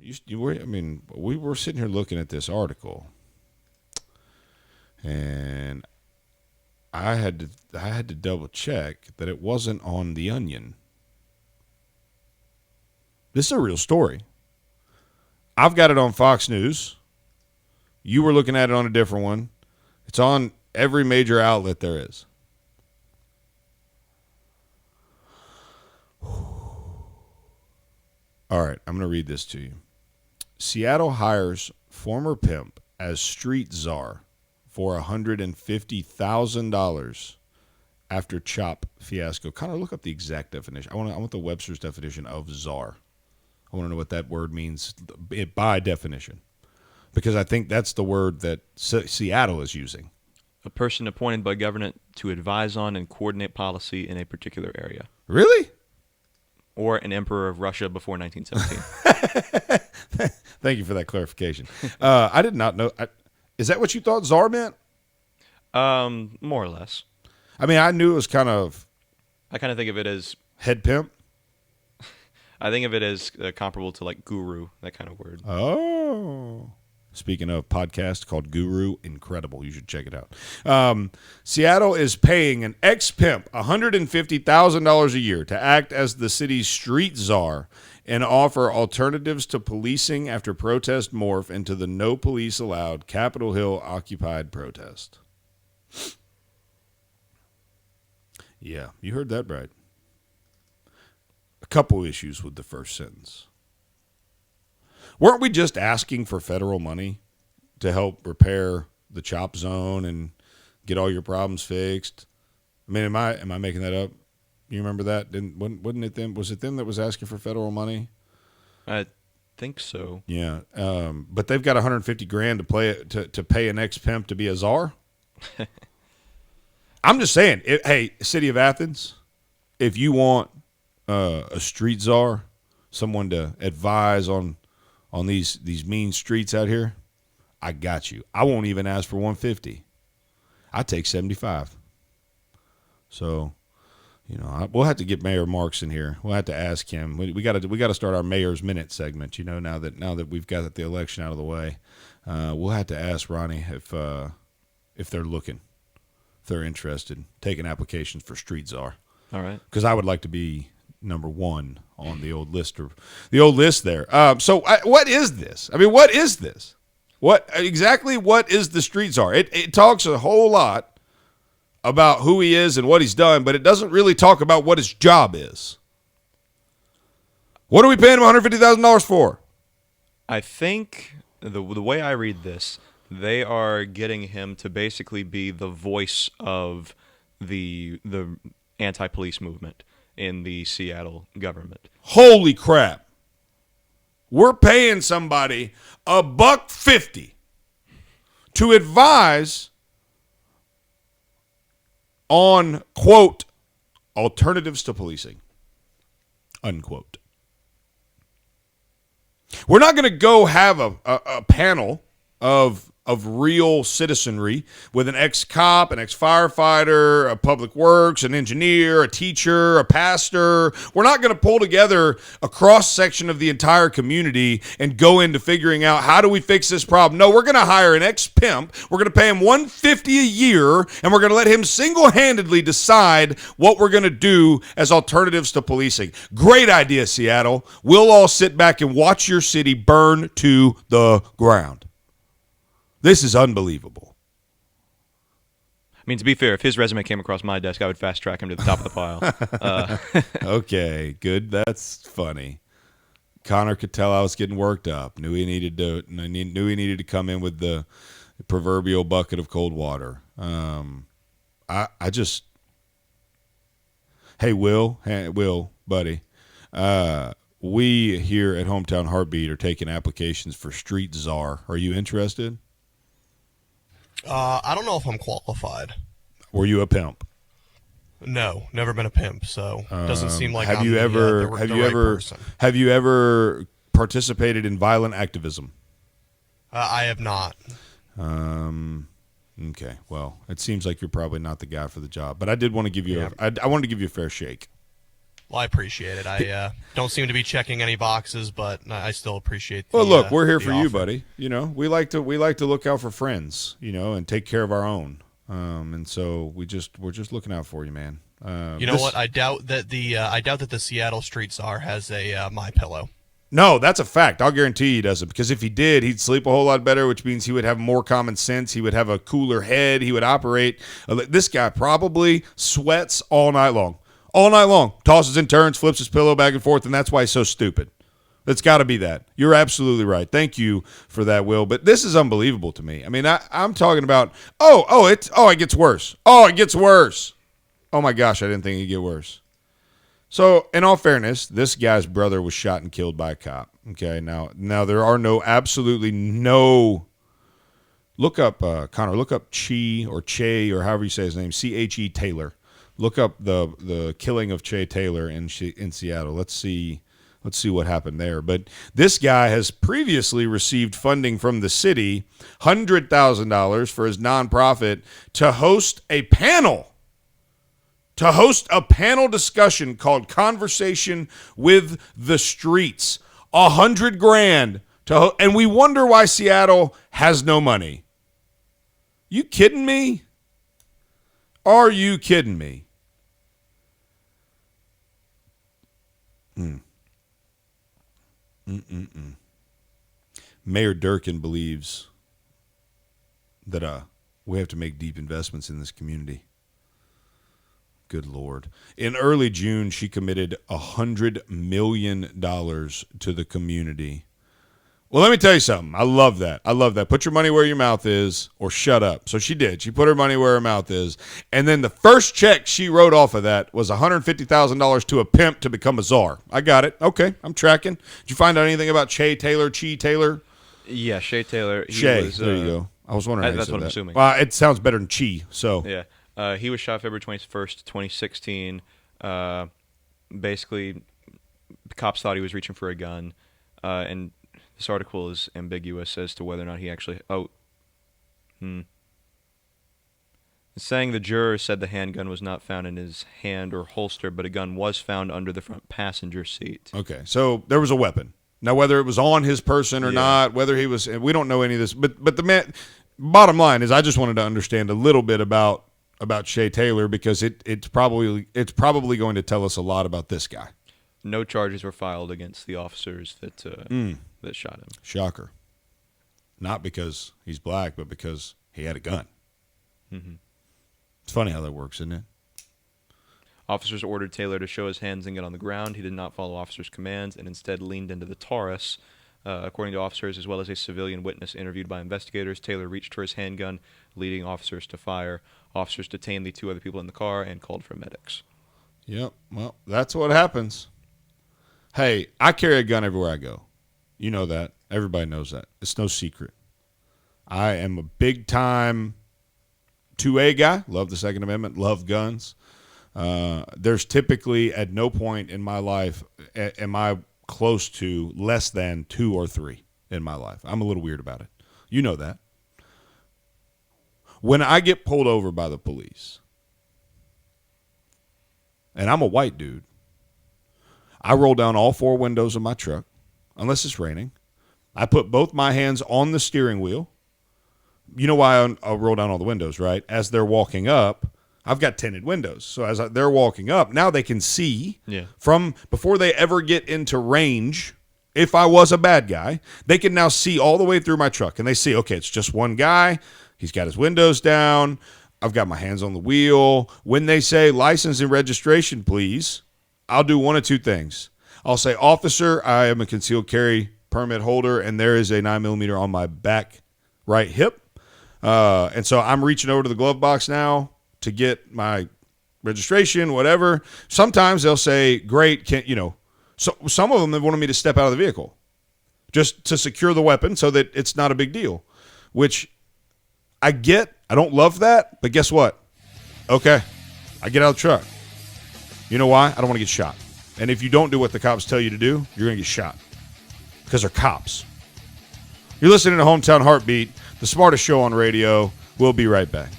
I mean, we were sitting here looking at this article, and I had to double check that it wasn't on The Onion. This is a real story. I've got it on Fox News. You were looking at it on a different one. It's on every major outlet there is. All right, I'm going to read this to you. Seattle hires former pimp as street czar for $150,000 after chop fiasco. Kind of look up the exact definition. I want the Webster's definition of czar. I want to know what that word means by definition, because I think that's the word that Seattle is using. A person appointed by government to advise on and coordinate policy in a particular area. Really? Or an emperor of Russia before 1917. Thank you for that clarification. I did not know. Is that what you thought czar meant? More or less. I mean, I knew it was kind of... I kind of think of it as... head pimp? I think of it as comparable to like guru, that kind of word. Oh. Speaking of podcast called Guru, incredible. You should check it out. Seattle is paying an ex-pimp $150,000 a year to act as the city's street czar and offer alternatives to policing after protests morph into the no police allowed Capitol Hill occupied protest. Yeah, you heard that right. A couple issues with the first sentence. Weren't we just asking for federal money to help repair the chop zone and get all your problems fixed? I mean, am I making that up? You remember that? Wasn't it them? Was it them that was asking for federal money? I think so. Yeah, but they've got $150,000 to pay an ex-pimp to be a czar. I'm just saying. Hey, City of Athens, if you want a street czar, someone to advise on these mean streets out here, I got you. I won't even ask for 150. I take 75. So, we'll have to get Mayor Marks in here. We'll have to ask him. We got to start our Mayor's Minute segment. Now that we've got the election out of the way, we'll have to ask Ronnie if they're looking, if they're interested, taking applications for street czar. All right. Because I would like to be number one on the old list there. So what is this? I mean, what is this? What is the street czar? It talks a whole lot about who he is and what he's done, but it doesn't really talk about what his job is. What are we paying him $150,000 for? I think the way I read this, they are getting him to basically be the voice of the anti-police movement in the Seattle government. Holy crap. We're paying somebody $150 to advise on, quote, alternatives to policing, unquote. We're not going to go have a panel of real citizenry with an ex-cop, an ex-firefighter, a public works, an engineer, a teacher, a pastor. We're not going to pull together a cross-section of the entire community and go into figuring out how do we fix this problem. No, we're going to hire an ex-pimp. We're going to pay him $150 a year, and we're going to let him single-handedly decide what we're going to do as alternatives to policing. Great idea, Seattle. We'll all sit back and watch your city burn to the ground. This is unbelievable. I mean, to be fair, if his resume came across my desk, I would fast track him to the top of the pile. Okay, good. That's funny. Connor could tell I was getting worked up. Knew he needed to come in with the proverbial bucket of cold water. Hey, Will, buddy. We here at Hometown Heartbeat are taking applications for street czar. Are you interested? I don't know if I'm qualified. Were you a pimp? No, never been a pimp, so it doesn't seem like have I'm you ever the have right you ever person. have you ever participated in violent activism? I have not. Okay. Well, it seems like you're probably not the guy for the job, but I did want to give you I wanted to give you a fair shake. Well, I appreciate it. I don't seem to be checking any boxes, but I still appreciate the Well, look, we're here the for you, offer. buddy. You know, we like to look out for friends, you know, and take care of our own. And so we're just looking out for you, man. You know what? I doubt that the Seattle Street Czar has a My Pillow. No, that's a fact. I'll guarantee he doesn't, because if he did, he'd sleep a whole lot better, which means he would have more common sense. He would have a cooler head. He would operate. This guy probably sweats all night long. All night long. Tosses and turns, flips his pillow back and forth, and that's why he's so stupid. It's got to be that. You're absolutely right. Thank you for that, Will. But this is unbelievable to me. I mean, I'm talking about, it gets worse. Oh, it gets worse. Oh, my gosh, I didn't think it'd get worse. So, in all fairness, this guy's brother was shot and killed by a cop. Okay, now there are absolutely no. Look up, Connor. Look up Che or however you say his name, C-H-E Taylor. Look up the killing of Che Taylor in Seattle. Let's see what happened there. But this guy has previously received funding from the city, $100,000 for his nonprofit to host a panel. To host a panel discussion called Conversation with the Streets. $100,000 and we wonder why Seattle has no money. You kidding me? Are you kidding me? Mayor Durkin believes that we have to make deep investments in this community. Good Lord. In early June, she committed $100 million to the community. Well, let me tell you something. I love that. Put your money where your mouth is, or shut up. So she did. She put her money where her mouth is. And then the first check she wrote off of that was $150,000 to a pimp to become a czar. I got it. Okay, I'm tracking. Did you find out anything about Che Taylor? Yeah, Shea Taylor. There you go. I was wondering how you That's said what I'm that. assuming. Well, it sounds better than Chi, so. Yeah. He was shot February 21st, 2016. Basically, the cops thought he was reaching for a gun, and this article is ambiguous as to whether or not he actually. It's saying the juror said the handgun was not found in his hand or holster, but a gun was found under the front passenger seat. Okay, so there was a weapon. Now, whether it was on his person or not, whether he was, we don't know any of this. But the man, bottom line is, I just wanted to understand a little bit about Shea Taylor, because it's probably going to tell us a lot about this guy. No charges were filed against the officers that shot him. Shocker. Not because he's black, but because he had a gun. Mm-hmm. It's funny how that works, isn't it? Officers ordered Taylor to show his hands and get on the ground. He did not follow officers' commands and instead leaned into the Taurus. According to officers, as well as a civilian witness interviewed by investigators, Taylor reached for his handgun, leading officers to fire. Officers detained the two other people in the car and called for medics. Yep. Well, that's what happens. Hey, I carry a gun everywhere I go. You know that. Everybody knows that. It's no secret. I am a big-time 2A guy. Love the Second Amendment. Love guns. There's typically, at no point in my life am I close to less than 2 or 3 in my life. I'm a little weird about it. You know that. When I get pulled over by the police, and I'm a white dude, I roll down all 4 windows of my truck, unless it's raining. I put both my hands on the steering wheel. You know why I'll roll down all the windows, right? As they're walking up, I've got tinted windows. So as they're walking up, now they can see from before they ever get into range. If I was a bad guy, they can now see all the way through my truck. And they see, okay, it's just one guy. He's got his windows down. I've got my hands on the wheel. When they say license and registration, please, I'll do one of 2 things. I'll say, officer, I am a concealed carry permit holder, and there is a 9mm on my back right hip. And so I'm reaching over to the glove box now to get my registration, whatever. Sometimes they'll say, great, so some of them have wanted me to step out of the vehicle just to secure the weapon so that it's not a big deal, which I get. I don't love that, but guess what? Okay, I get out of the truck. You know why? I don't want to get shot. And if you don't do what the cops tell you to do, you're going to get shot because they're cops. You're listening to Hometown Heartbeat, the smartest show on radio. We'll be right back.